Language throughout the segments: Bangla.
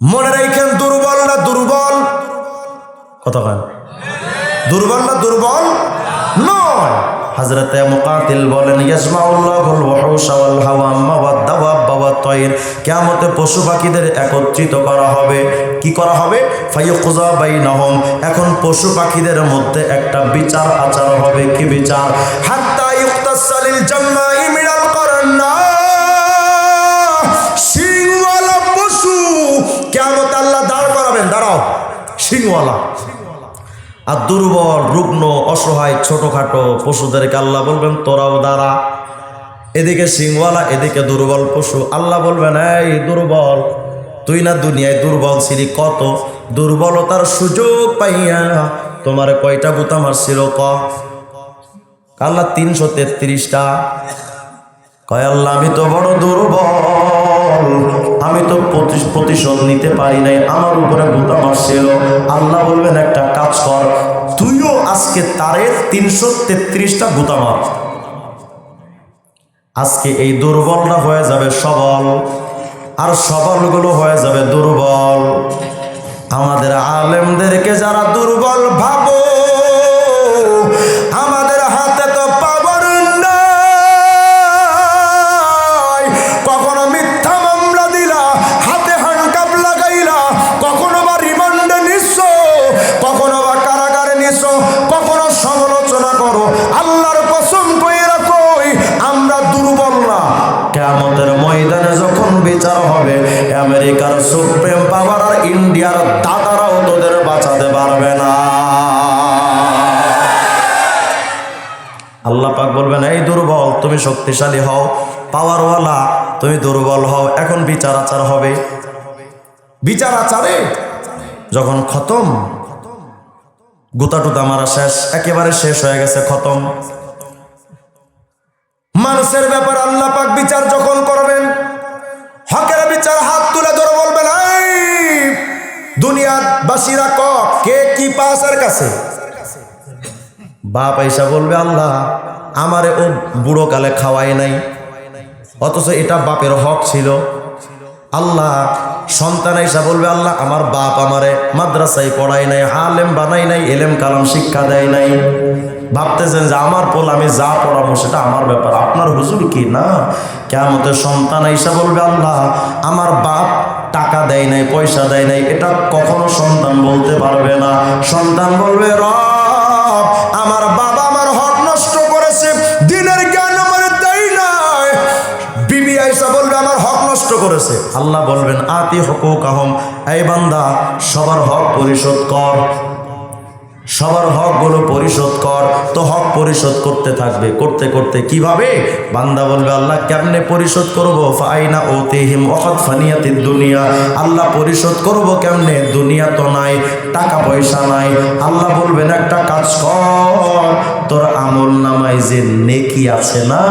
মনে রাখেন, দুর্বল না দুর্বল, কতক্ষণ দুর্বল না দুর্বল নয়। হযরতে মুকাতিল বলেন, ইয়াজমাউল্লাহুল ওয়াহুশা ওয়াল হাওয়াম্মা ওয়াদ দাওয়াব ওয়াত তায়র, কিয়ামতে পশু পাখিদের একত্রিত করা হবে। কি করা হবে? ফায়ুকযা বাইনাহুম, এখন পশু পাখিদের মধ্যে একটা বিচার আচার হবে। কি বিচার? হাত্তা ইউকতাসালিল জাম্মাই মিনাল কারান্না, সিংওয়ালা পশু কিয়ামতে আল্লাহ দাঁড় করাবেন। দাঁড়াও, সিংওয়ালা। আর দুর্বল, রুগ্ন, অসহায়, ছোটখাটো পশুদেরকে আল্লাহ বলবেন তোরাও দাঁড়া। এদিকে সিংওয়ালা, এদিকে দুর্বল পশু। আল্লাহ বলবেন, এই দুর্বল, তুই না দুনিয়ায় দুর্বল ছিলি, কত দুর্বলতার সুযোগ পাইয়া তোমার কয়টা গুতা মারছিল ক? আল্লাহ 333টা। কয় আল্লাহ আমি তো বড় দুর্বল, আমি তো প্রতিশোধ নিতে পারি নাই, আমার উপরে গুতা মারছিল। আল্লাহ বলবেন একটা কাজ কর, তুইও আজকে তারে 333টা গুতা মার। আজকে এই দুর্বলটা হয়ে যাবে সবল, আর সবলগুলো হয়ে যাবে দুর্বল। আমাদের আলেমদেরকে যারা দুর্বল ভাবো, আমাদের হাতে তো পাওয়ার নাই। কখনো মিথ্যা মামলা দিলা, হাতে হ্যান্ডকাপ লাগাইলা, কখনো বা রিমান্ডে নিচ্ছ, কখনো বা কারাগারে নিচ্ছ, কখনো সমালোচনা করো। আল্লাহর কসম কইরা কই, আমরা দুর্বল না। কিয়ামতের ময়দানে যখন বিচার হবে, আমেরিকার সুপ্রিম পাওয়ার আর ইন্ডিয়ার দাদারাও তোদের বাঁচাতে পারবে না। আল্লাহ পাক বলবেন, এই দুর্বল, তুমি শক্তিশালী হও, পাওয়ারওয়ালা, তুমি দুর্বল হও। এখন বিচার আচার হবে। বিচার আচারে যখন খতম, গুতা টুতা মারা শেষ, একেবারে শেষ হয়ে গেছে, খতম। মানুষের ব্যাপার আল্লাহ পাক বিচার যখন করবেন, হকের বিচার, হাত তুলে ধরে বলবেন, এই দুনিয়াবাসীরা ক, কে কি পাশের কাছে? বাপ আইসা বলবে, আল্লাহ আমারে ও বুড়ো কালে খাওয়াই নাই, অথচ এটা বাপের হক ছিল। আল্লাহ সন্তান আইসা বলবে, আল্লাহ আমার বাপ আমারে মাদ্রাসায় পড়াই নাই, আলেম বানাই নাই, এলেম কালাম শিক্ষা দেয় নাই। ভাবতেছেন যে আমার পোল, আমি যা পড়াবো সেটা আমার ব্যাপার, আপনার হুজুর কি না? কিয়ামতের সন্তান আইসা বলবে, আল্লাহ আমার বাপ টাকা দেয় নাই, পয়সা দেয় নাই, এটা কখনো সন্তান বলতে পারবে না। সন্তান বলবে, রব আমার বাবা আমার হক নষ্ট করেছে, দিনের জ্ঞান আমার দেয় নাই। বিবি আইসা বলবে, আমার হক নষ্ট করেছে। আল্লাহ বলবেন, আতি হুকুকাহুম, এই বান্দা সবার হক পরিশোধ কর, সবার হকগুলো পরিশোধ কর। তো হক পরিশোধ করতে থাকবে, করতে করতে কিভাবে? বান্দা বলবে, আল্লাহ কেমনে পরিশোধ করব? ফাইনা ওতিহিম ওয়াকাদ ফানিয়াতিদ দুনিয়া, আল্লাহ পরিশোধ করব কেমনে? দুনিয়া তো নাই, টাকা পয়সা নাই। আল্লাহ বলবেন, একটা কাজ কর, তোর আমল নামায় যে নেকি আছে না,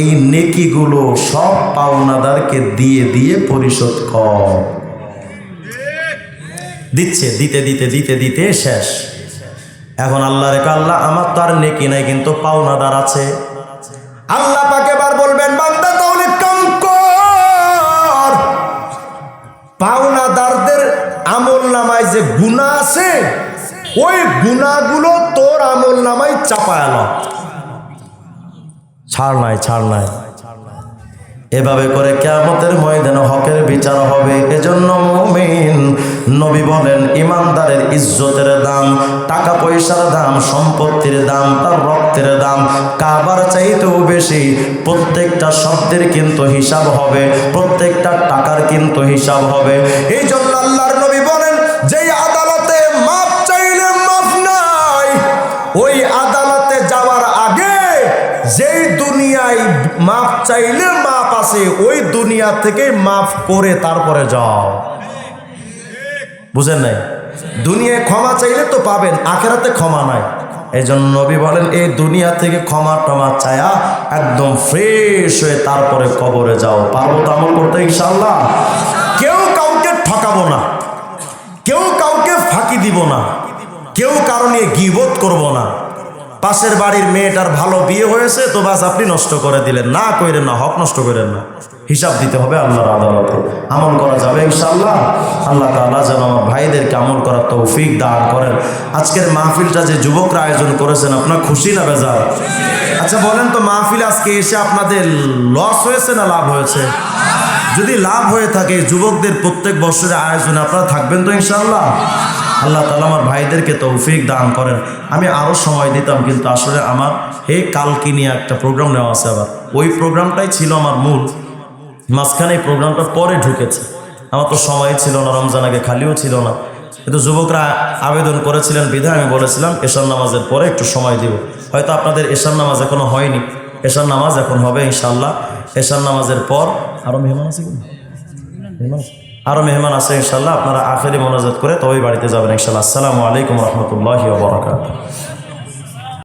এই নেকিগুলো সব পাওনাদারকে দিয়ে দিয়ে পরিশোধ কর। দিচ্ছে, দিতে দিতে দিতে দিতে শেষ। এখন আল্লাহ রেখা, আল্লাহ আমার তো আর নেকি নাই, কিন্তু পাওনাদার আছে। আল্লাহ পাক এবার বলবেন, বান্দা তাহলে কাম কর, পাওনাদারদের আমল নামায় যে গুনাহ আছে, ওই গুনাহগুলো তোর আমল নামায় চাপায় না, ছাড় নাই, ছাড় নাই। এভাবে করে কিয়ামতের ময়দানে হকের বিচার হবে। এজন্য মুমিন নবী বলেন, ইমানদারের ইজ্জতের দাম, টাকা পয়সার দাম, সম্পত্তির দাম, তার রক্তের দাম কাবার চাইতেও বেশি। প্রত্যেকটা শব্দের কিন্তু হিসাব হবে, প্রত্যেকটা টাকার কিন্তু হিসাব হবে। এই জন্য আল্লাহর নবী বলেন, যেই আদালতে মাপ চাইলে মাপ নাই, ওই আদালতে যাওয়ার আগে যেই দুনিয়ায় মাপ চাইলে মাপ আছে, ওই দুনিয়া থেকে মাফ করে তারপরে যাও। বুঝেন নাই? দুনিয়ায় ক্ষমা চাইলে তো পাবেন, আখেরাতে ক্ষমা নাই। এই জন্য নবী বলেন, এই দুনিয়া থেকে ক্ষমা টমা চায়া একদম ফ্রেশ হয়ে তারপরে কবরে যাও। পারবো তো আমল করতে ইনশাআল্লাহ? কেউ কাউকে ঠকাবো না, কেউ কাউকে ফাঁকি দিব না, কেউ কারো নিয়ে গীবত করব না। পাশের বাড়ির মেয়েটার ভালো বিয়ে হয়েছে তো বাস আপনি নষ্ট করে দিলেন, না কইরেন না, হক নষ্ট করেন না। হিসাব দিতে হবে আল্লাহর আদালতে। আমল করা যাবে ইনশাআল্লাহ। আল্লাহ তাআলা যেন আমার ভাইদেরকে আমল করার তৌফিক দান করেন। আজকের মাহফিলটা যে যুবকরা আয়োজন করেছেন, আপনার খুশি না বেজার? আচ্ছা বলেন তো, মাহফিলে আজকে এসে আপনাদের লস হয়েছে না লাভ হয়েছে? যদি লাভ হয়ে থাকে, যুবকদের প্রত্যেক বছরের আয়োজনে আপনারা থাকবেন তো ইনশাআল্লাহ? আল্লাহ তাআলা আমার ভাইদেরকে তৌফিক দান করেন। আমি আরও সময় দিতাম, কিন্তু আসলে আমার কালকে নিয়ে একটা প্রোগ্রাম নেওয়া আছে। আবার ওই প্রোগ্রামটাই ছিল আমার মূল, মাঝখানে এই প্রোগ্রামটা পরে ঢুকেছে। আমার তো সময় ছিল না, রমজান আগে খালিও ছিল না, কিন্তু যুবকরা আবেদন করেছিলেন বিধায় আমি বলেছিলাম এশার নামাজের পরে একটু সময় দিব। হয়তো আপনাদের এশার নামাজ এখনো হয়নি, এশার নামাজ এখন হবে ইনশাআল্লাহ। এশার নামাজের পর আরও মেহমান আছে, আরও মেহমান আছে ইনশাআল্লাহ। আপনারা আখেরি মোনাজাত করে তবেই বাড়িতে যাবেন ইনশাআল্লাহ। আসসালামু আলাইকুম রহমতুল্লাহি ওয়া বারাকাতুহু।